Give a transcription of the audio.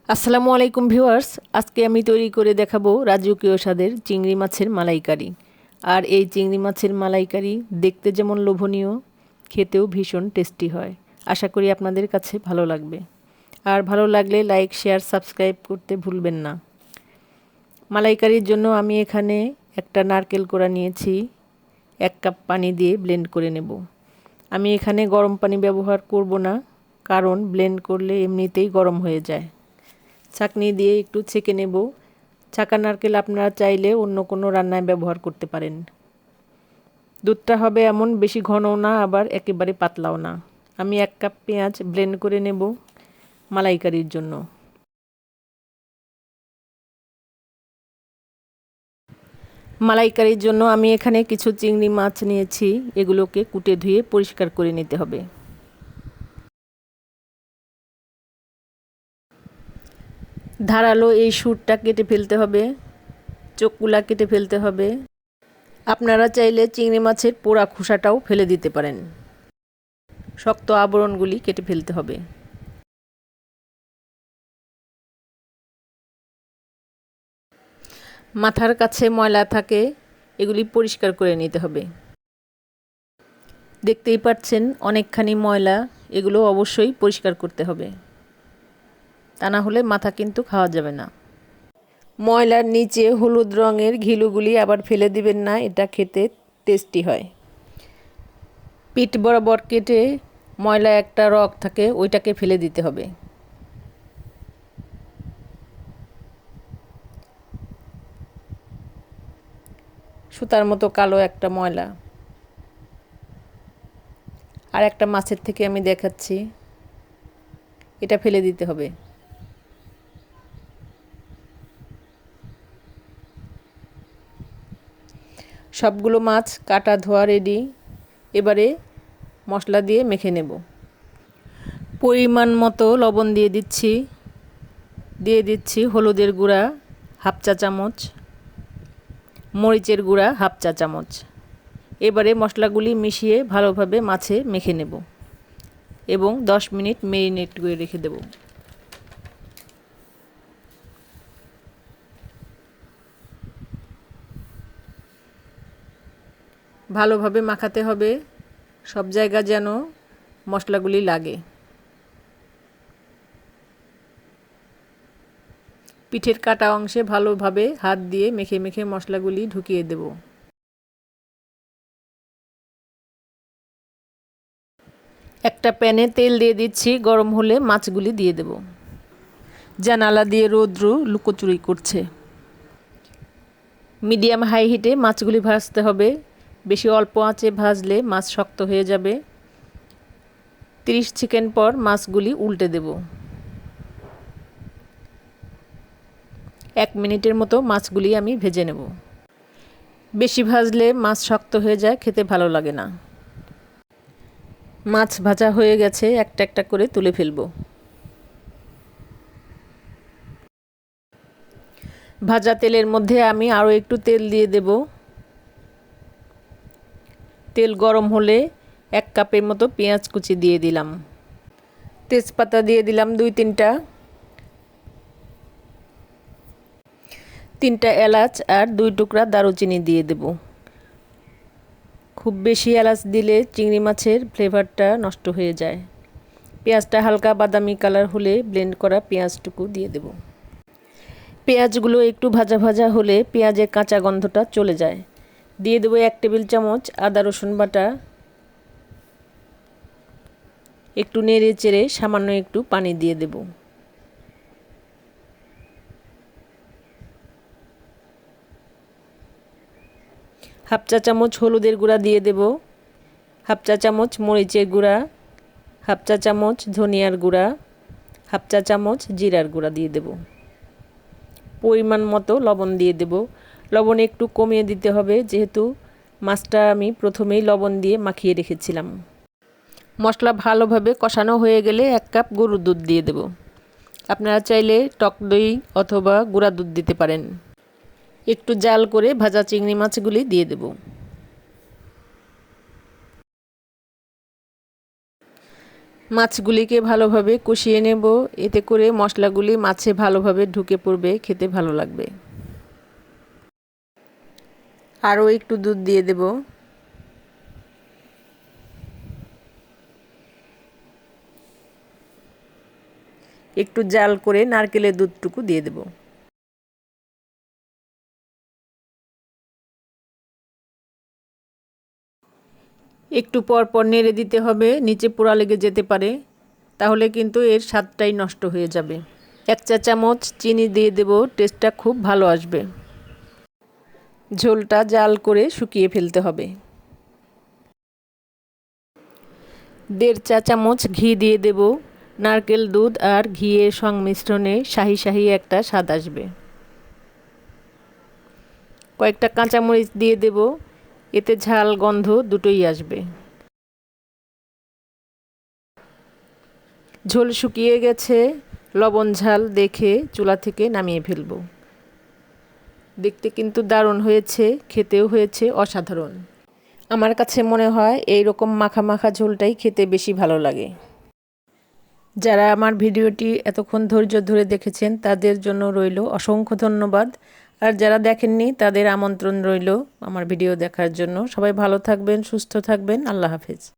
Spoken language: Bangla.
আসসালামু আলাইকুম ভিউয়ার্স, আজকে আমি তৈরি করে দেখাবো রাজকীয় স্বাদের চিংড়ি মাছের মালাইকারি। আর এই চিংড়ি মাছের মালাইকারি দেখতে যেমন লোভনীয়, খেতেও ভীষণ টেস্টি হয়। আশা করি আপনাদের কাছে ভালো লাগবে। আর ভালো লাগলে লাইক, শেয়ার, সাবস্ক্রাইব করতে ভুলবেন না। মালাইকারির জন্য আমি এখানে একটা নারকেল কোড়া নিয়েছি, 1 কাপ পানি দিয়ে ব্লেন্ড করে নেব। আমি এখানে গরম পানি ব্যবহার করব না, কারণ ব্লেন্ড করলে এমনিতেই গরম হয়ে যায়। ছাঁকনি দিয়ে একটু ছেঁকে নেব। ছাঁকা নারকেল আপনারা চাইলে অন্য কোনো রান্নায় ব্যবহার করতে পারেন। দুধটা হবে এমন বেশি ঘনও না, আবার একেবারে পাতলাও না। আমি 1 কাপ পেঁয়াজ ব্লেন্ড করে নেব মালাইকারির জন্য। মালাইকারির জন্য আমি এখানে কিছু চিংড়ি মাছ নিয়েছি, এগুলোকে কুটে ধুয়ে পরিষ্কার করে নিতে হবে। ধারালো এই সুরটা কেটে ফেলতে হবে, চোখগুলা কেটে ফেলতে হবে। আপনারা চাইলে চিংড়ি মাছের পোড়া খোসাটাও ফেলে দিতে পারেন। শক্ত আবরণগুলি কেটে ফেলতে হবে। মাথার কাছে ময়লা থাকে, এগুলি পরিষ্কার করে নিতে হবে। দেখতেই পাচ্ছেন অনেকখানি ময়লা, এগুলো অবশ্যই পরিষ্কার করতে হবে, তা না হলে মাথা কিন্তু খাওয়া যাবে না। ময়লার নিচে হলুদ রঙের ঘিলুগুলি আবার ফেলে দিবেন না, এটা খেতে টেস্টি হয়। পিঠ বরাবর কেটে ময়লা একটা রগ থাকে, ওইটাকে ফেলে দিতে হবে। সুতার মতো কালো একটা ময়লা। আর একটা মাছের থেকে আমি দেখাচ্ছি, এটা ফেলে দিতে হবে। সবগুলো মাছ কাটা ধোয়া রেডি। এবারে মশলা দিয়ে মেখে নেব। পরিমাণ মতো লবণ দিয়ে দিচ্ছি হলুদের গুঁড়া 1/2 চা চামচ, মরিচের গুঁড়া 1/2 চা চামচ। এবারে মশলাগুলি মিশিয়ে ভালোভাবে মাছে মেখে নেব এবং 10 মিনিট ম্যারিনেট করে রেখে দেব। ভালোভাবে মাখাতে হবে, সব জায়গা যেন মশলাগুলি লাগে। পিঠের কাটা অংশে ভালোভাবে হাত দিয়ে মেখে মেখে মশলাগুলি ঢুকিয়ে দেব। একটা প্যানে তেল দিয়ে দিচ্ছি, গরম হলে মাছগুলি দিয়ে দেব। জানালা দিয়ে রৌদ্র লুকোচুরি করছে। মিডিয়াম হাই হিটে মাছগুলি ভাজতে হবে, বেশি অল্প আঁচে ভাজলে মাছ শক্ত হয়ে যাবে। 30 সেকেন্ড পর মাছগুলি উল্টে দেব। 1 মিনিটের মতো মাছগুলি আমি ভেজে নেব। বেশি ভাজলে মাছ শক্ত হয়ে যায়, খেতে ভালো লাগে না। মাছ ভাজা হয়ে গেছে, একটা একটা করে তুলে ফেলব। ভাজা তেলের মধ্যে আমি আরও একটু তেল দিয়ে দেব। তেল গরম হলে 1 কাপের মতো পেঁয়াজ কুচি দিয়ে দিলাম। তেজপাতা দিয়ে দিলাম 2-3টা, 3টা এলাচ আর 2 টুকরা দারুচিনি দিয়ে দেব। খুব বেশি এলাচ দিলে চিংড়ি মাছের ফ্লেভারটা নষ্ট হয়ে যায়। পেঁয়াজটা হালকা বাদামি কালার হলে ব্লেন্ড করা পেঁয়াজটুকু দিয়ে দেব। পেঁয়াজগুলো একটু ভাজা ভাজা হলে পেঁয়াজের কাঁচা গন্ধটা চলে যায়। দিয়ে দেবো 1 টেবিল চামচ আদা রসুন বাটা। একটু নেড়ে চেড়ে সামান্য একটু পানি দিয়ে দেব। হাফ চা চামচ হলুদের গুঁড়া দিয়ে দেব, 1/2 চা চামচ মরিচের গুঁড়া, 1/2 চা চামচ ধনিয়ার গুঁড়া, 1/2 চা চামচ জিরার গুঁড়া দিয়ে দেব। পরিমাণ মতো লবণ দিয়ে দেব। লবণ একটু কমিয়ে দিতে হবে, যেহেতু মাছটা আমি প্রথমেই লবণ দিয়ে মাখিয়ে রেখেছিলাম। মশলা ভালোভাবে কষানো হয়ে গেলে 1 কাপ গরুর দুধ দিয়ে দেব। আপনারা চাইলে টক দই অথবা গুঁড়া দুধ দিতে পারেন। একটু জাল করে ভাজা চিংড়ি মাছগুলি দিয়ে দেব। মাছগুলিকে ভালোভাবে কষিয়ে নেব, এতে করে মশলাগুলি মাছে ভালোভাবে ঢুকে পড়বে, খেতে ভালো লাগবে। আরও একটু দুধ দিয়ে দেব। একটু জাল করে নারকেলের দুধটুকু দিয়ে দেব। একটু পর পর নেড়ে দিতে হবে, নিচে পোড়া লেগে যেতে পারে, তাহলে কিন্তু এর স্বাদটাই নষ্ট হয়ে যাবে। 1 চা চামচ চিনি দিয়ে দেব, টেস্টটা খুব ভালো আসবে। ঝোলটা জাল করে শুকিয়ে ফেলতে হবে। 1.5 চা চামচ ঘি দিয়ে দেব। নারকেল দুধ আর ঘিয়ের সংমিশ্রণে শাহি শাহি একটা স্বাদ আসবে। কয়েকটা কাঁচামরিচ দিয়ে দেব, এতে ঝাল গন্ধ দুটোই আসবে। ঝোল শুকিয়ে গেছে, লবণ ঝাল দেখে চুলা থেকে নামিয়ে ফেলব। দেখতে কিন্তু দারুণ হয়েছে, খেতেও হয়েছে অসাধারণ। আমার কাছে মনে হয় এই রকম মাখা মাখা ঝোলটাই খেতে বেশি ভালো লাগে। যারা আমার ভিডিওটি এতক্ষণ ধৈর্য ধরে দেখেছেন তাদের জন্য রইল অসংখ্য ধন্যবাদ। আর যারা দেখেননি তাদের আমন্ত্রণ রইল আমার ভিডিও দেখার জন্য। সবাই ভালো থাকবেন, সুস্থ থাকবেন। আল্লাহ হাফেজ।